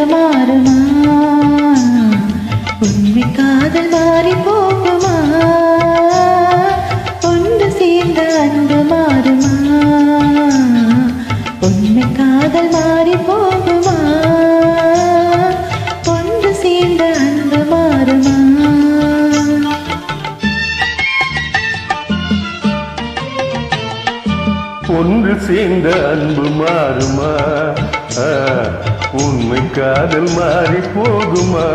அன்பு மாறுமா உண்மை காதல் மாறி போகுமா ஒன்று சேர்ந்த அன்பு மாறுமா உண்மை காதல் மாறி போகுமா ஒன்று சேர்ந்த அன்பு மாறுமா ஒன்று சேர்ந்த அன்பு மாறுமா உண்மை காதல் மாறி போகுமா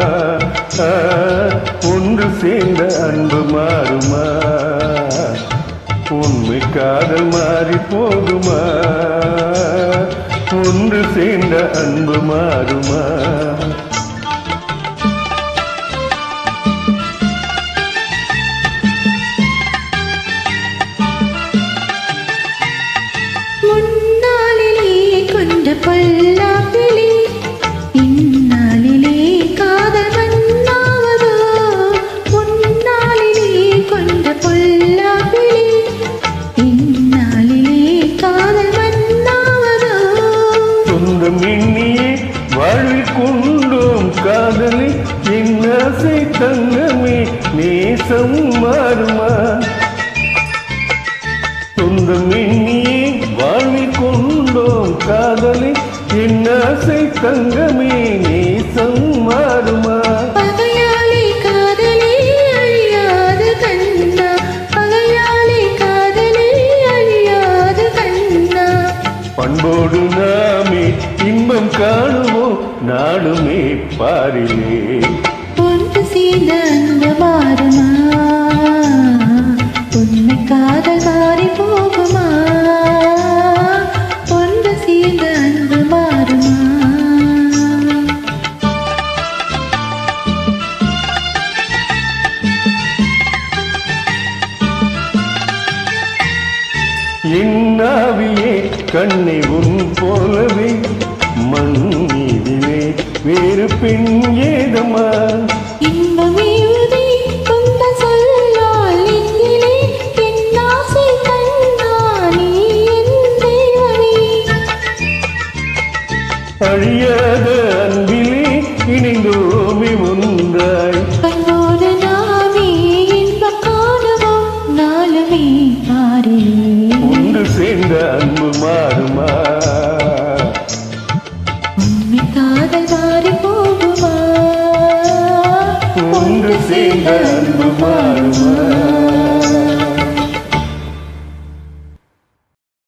ஒன்று சேர்ந்த அன்பு மாறுமா உண்மை காதல் மாறி போகுமா ஒன்று சேர்ந்த அன்பு மாறுமா பொல்லாப்பிலே இந்நாளிலே காதல் மன்னாவதோ உன்னாளிலே கொண்ட பொல்லாப்பிலே இந்நாளிலே காதல் மன்னாவதோ சொந்தம் எண்ணியே வாழ்வில் கொண்டோம் காதலை என் ஆசை தங்கமே நேசம் மாறுமா சொந்தம் எண்ணியே வாழ்வில் கொண்டோம் காதலை என் ஆசை தங்கமே நேசம் மாறுமா பகையாளி காதலே அழியாது கண்ணா பகையாளி காதலே அழியாது கண்ணா பண்போடு நாமே இன்பம் காணுவோம் நாடுமே பாரிலே ஒன்று சேர்ந்த அன்பு மாறுமா உண்மை காதல் மாறி போகுமா ஒன்று சேர்ந்த அன்பு மாறுமா என்னாவியே கண்ணை உன் போலவே மண்ணிலே வேறு பெண் ஏதமா இன்பமே